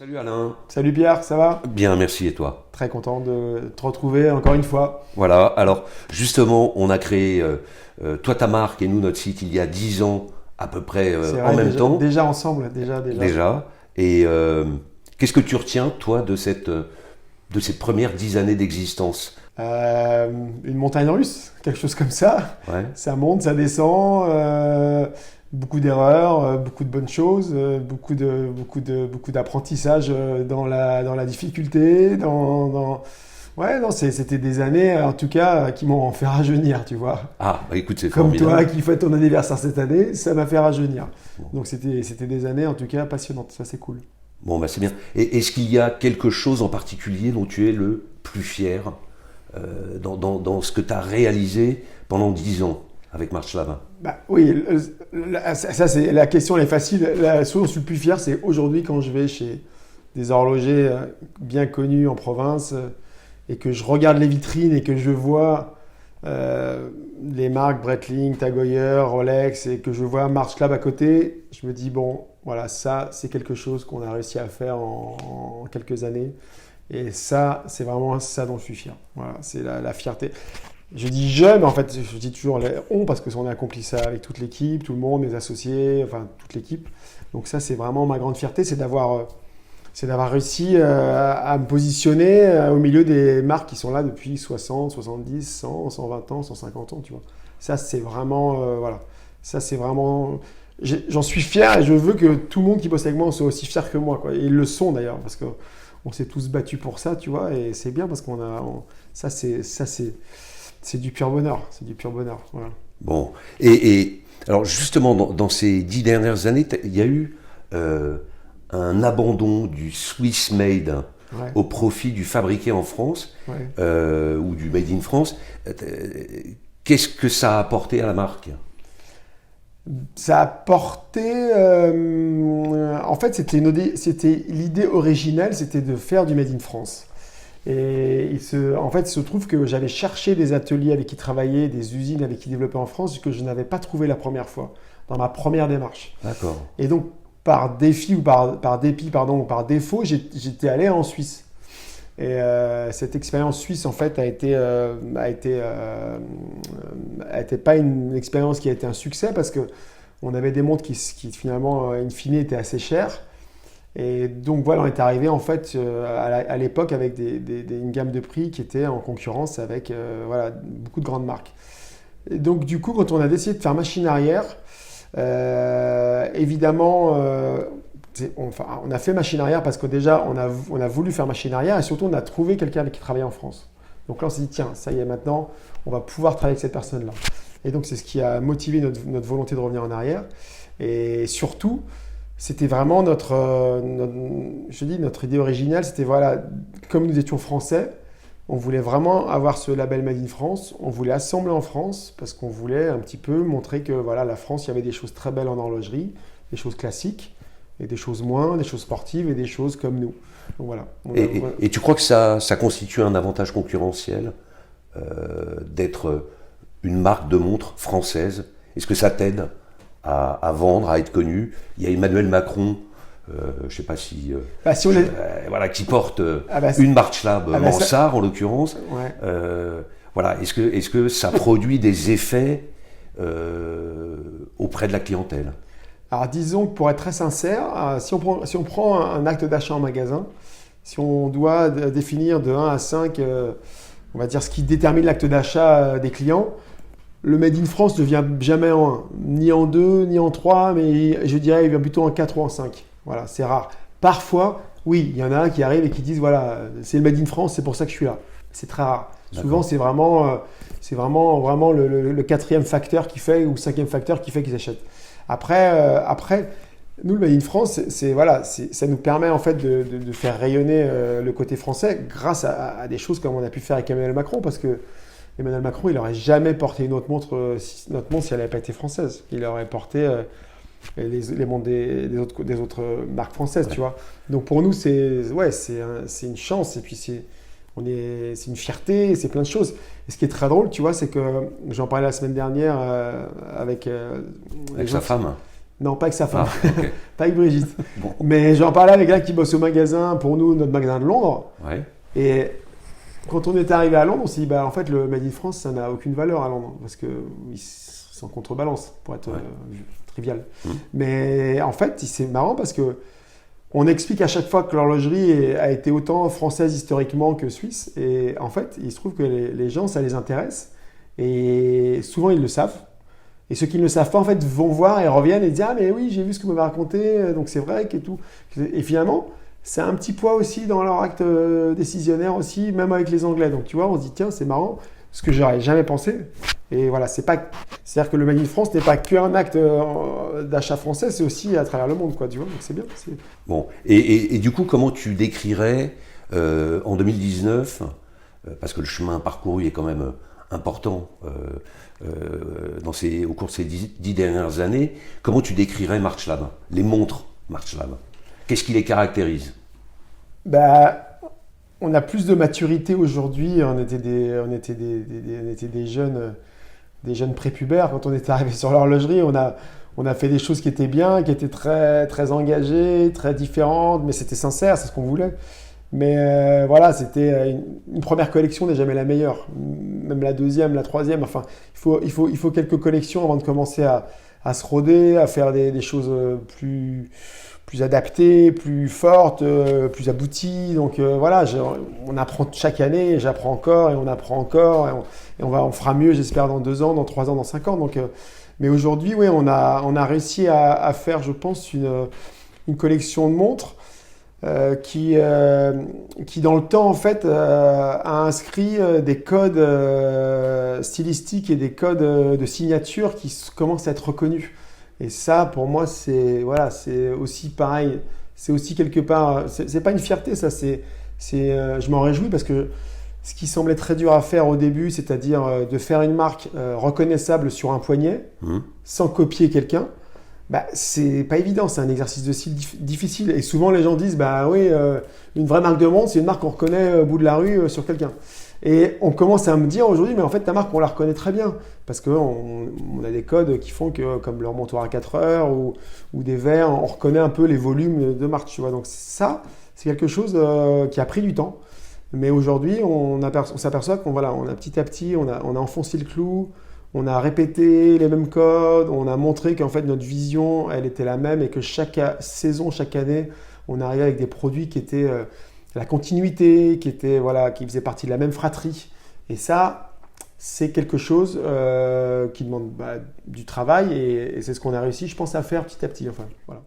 Salut Alain. Salut Pierre, ça va? Bien, merci et toi? Très content de te retrouver encore une fois. Voilà, alors justement, on a créé toi ta marque et nous notre site il y a 10 ans à peu près C'est en vrai, même temps. déjà ensemble, déjà. Déjà. Et qu'est-ce que tu retiens toi de ces premières 10 années d'existence? Une montagne russe, quelque chose comme ça. Ouais. Ça monte, ça descend, beaucoup d'erreurs, beaucoup de bonnes choses, beaucoup d'apprentissage dans la difficulté, Ouais, non, c'était des années, en tout cas, qui m'ont fait rajeunir, tu vois. Ah, bah écoute, c'est Comme formidable. toi qui fête ton anniversaire cette année, ça m'a fait rajeunir. Bon. Donc c'était des années, en tout cas, passionnantes. Ça, c'est cool. Bon, bah c'est bien. Et est-ce qu'il y a quelque chose en particulier dont tu es le plus fier dans ce que tu as réalisé pendant 10 ans avec Marche Lavin? Bah, oui, ça c'est la question, elle est facile. La chose dont je suis le plus fier, c'est aujourd'hui quand je vais chez des horlogers bien connus en province et que je regarde les vitrines et que je vois les marques Breitling, Tag Heuer, Rolex et que je vois Marche Lab à côté, je me dis bon, voilà, ça c'est quelque chose qu'on a réussi à faire en quelques années. Et ça, c'est vraiment ça dont je suis fier. Voilà, c'est la fierté. Je dis je, mais en fait, je dis toujours on parce qu'on a accompli ça avec toute l'équipe, tout le monde, mes associés, enfin toute l'équipe. Donc ça, c'est vraiment ma grande fierté, c'est d'avoir réussi à me positionner au milieu des marques qui sont là depuis 60, 70, 100, 120 ans, 150 ans, tu vois. Ça, c'est vraiment, voilà. Ça, c'est vraiment... J'en suis fier et je veux que tout le monde qui bosse avec moi soit aussi fier que moi, quoi. Et ils le sont d'ailleurs, parce qu'on s'est tous battus pour ça, tu vois, et c'est bien parce ça, c'est du pur bonheur, c'est du pur bonheur, voilà. Bon, et alors justement, dans ces 10 dernières années, il y a eu un abandon du Swiss made Ouais. au profit du fabriqué en France Ouais. ou du made in France. Qu'est-ce que ça a apporté à la marque? Ça a porté. En fait, c'était l'idée originelle, c'était de faire du Made in France. Et en fait, il se trouve que j'allais chercher des ateliers avec qui travailler, des usines avec qui développer en France, que je n'avais pas trouvé la première fois, dans ma première démarche. D'accord. Et donc, par défi ou par dépit, pardon, ou par défaut, j'étais allé en Suisse. Et cette expérience suisse, en fait, a été pas une expérience qui a été un succès parce que on avait des montres qui finalement, in fine, étaient assez chères. Et donc voilà, on est arrivé en fait à l'époque avec une gamme de prix qui était en concurrence avec voilà, beaucoup de grandes marques. Et donc du coup, quand on a décidé de faire machine arrière, évidemment, on a fait machine arrière parce que déjà, on a voulu faire machine arrière et surtout, on a trouvé quelqu'un avec qui travailler en France. Donc là, on s'est dit, tiens, ça y est, maintenant, on va pouvoir travailler avec cette personne-là. Et donc, c'est ce qui a motivé notre volonté de revenir en arrière. Et surtout, c'était vraiment notre idée originale. C'était, voilà, comme nous étions français, on voulait vraiment avoir ce label Made in France. On voulait assembler en France parce qu'on voulait un petit peu montrer que, voilà, la France, il y avait des choses très belles en horlogerie, des choses classiques, et des choses moins, des choses sportives et des choses comme nous. Donc voilà. Et tu crois que ça constitue un avantage concurrentiel d'être une marque de montre française? Est-ce que ça t'aide à vendre, à être connu? Il y a Emmanuel Macron, je ne sais pas si, voilà, qui porte une Marche Lab Mansart en l'occurrence. Ouais. Voilà, est-ce que ça produit des effets auprès de la clientèle? Alors disons que pour être très sincère, si on prend un acte d'achat en magasin, si on doit définir de 1 à 5, on va dire ce qui détermine l'acte d'achat des clients, le Made in France ne vient jamais en 1, ni en 2, ni en 3, mais je dirais il vient plutôt en 4 ou en 5. Voilà, c'est rare. Parfois, oui, il y en a un qui arrive et qui disent voilà, c'est le Made in France, c'est pour ça que je suis là. C'est très rare. D'accord. Souvent, c'est vraiment le quatrième facteur qui fait, ou cinquième facteur qui fait qu'ils achètent. Après, nous, le Made in France, ça nous permet en fait de faire rayonner le côté français grâce à des choses comme on a pu faire avec Emmanuel Macron, parce que Emmanuel Macron, il n'aurait jamais porté notre montre si elle n'avait pas été française. Il aurait porté les montres des autres marques françaises, ouais. Tu vois. Donc pour nous, c'est une chance et puis c'est une fierté, c'est plein de choses. Et ce qui est très drôle, tu vois, c'est que j'en parlais la semaine dernière avec sa femme. Non, pas avec sa femme, Ok. pas avec Brigitte. Bon. Mais j'en parlais avec un qui bosse au magasin, pour nous, notre magasin de Londres. Ouais. Et quand on est arrivé à Londres, on s'est dit, bah, en fait, le Made in France, ça n'a aucune valeur à Londres, parce que c'est en contrebalance, pour être trivial. Mais en fait, c'est marrant parce que on explique à chaque fois que l'horlogerie a été autant française historiquement que suisse. Et en fait, il se trouve que les gens, ça les intéresse. Et souvent, ils le savent. Et ceux qui ne le savent pas, en fait, vont voir et reviennent et disent « Ah, mais oui, j'ai vu ce que vous m'avez raconté, donc c'est vrai que tout. » Et finalement, c'est un petit poids aussi dans leur acte décisionnaire aussi, même avec les Anglais. Donc tu vois, on se dit « Tiens, c'est marrant, ce que j'aurais jamais pensé. » Et voilà, c'est-à-dire que le Made in France n'est pas qu'un acte d'achat français, c'est aussi à travers le monde, quoi, tu vois. Donc c'est bien. Bon. Et du coup, comment tu décrirais en 2019, parce que le chemin parcouru est quand même important au cours de ces 10 dernières années, comment tu décrirais March Lab, les montres March Lab? Qu'est-ce qui les caractérise? Bah, on a plus de maturité aujourd'hui. On était des jeunes prépubères quand on était arrivé sur l'horlogerie. On a fait des choses qui étaient bien, qui étaient très, très engagées, très différentes, mais c'était sincère, c'est ce qu'on voulait. Mais voilà, c'était une première collection n'est jamais la meilleure. Même la deuxième, la troisième. Enfin, il faut quelques collections avant de commencer à se roder, à faire des choses plus adaptées, plus fortes, plus abouties. Donc voilà, on apprend chaque année, j'apprends encore et on apprend encore. Et on fera mieux, j'espère, dans 2 ans, dans 3 ans, dans 5 ans. Donc, mais aujourd'hui, oui, on a réussi à faire, je pense, une collection de montres qui dans le temps en fait a inscrit des codes stylistiques et des codes de signature qui commencent à être reconnus. Et ça, pour moi, c'est aussi pareil. C'est aussi quelque part, c'est pas une fierté, ça. Je m'en réjouis parce que ce qui semblait très dur à faire au début, c'est-à-dire de faire une marque reconnaissable sur un poignet, sans copier quelqu'un. Bah, c'est pas évident, c'est un exercice de style difficile. Et souvent, les gens disent, bah oui, une vraie marque de montre, c'est une marque qu'on reconnaît au bout de la rue sur quelqu'un. Et on commence à me dire aujourd'hui, mais en fait, ta marque, on la reconnaît très bien. Parce qu'on a des codes qui font que, comme le remontoir à 4 heures ou des verres, on reconnaît un peu les volumes de marque, tu vois. Donc ça, c'est quelque chose qui a pris du temps. Mais aujourd'hui, on s'aperçoit qu'on on a petit à petit, on a enfoncé le clou. On a répété les mêmes codes, on a montré qu'en fait notre vision, elle était la même et que chaque saison, chaque année, on arrivait avec des produits qui étaient la continuité, qui faisaient partie de la même fratrie. Et ça, c'est quelque chose qui demande du travail et c'est ce qu'on a réussi, je pense, à faire petit à petit. Enfin, voilà.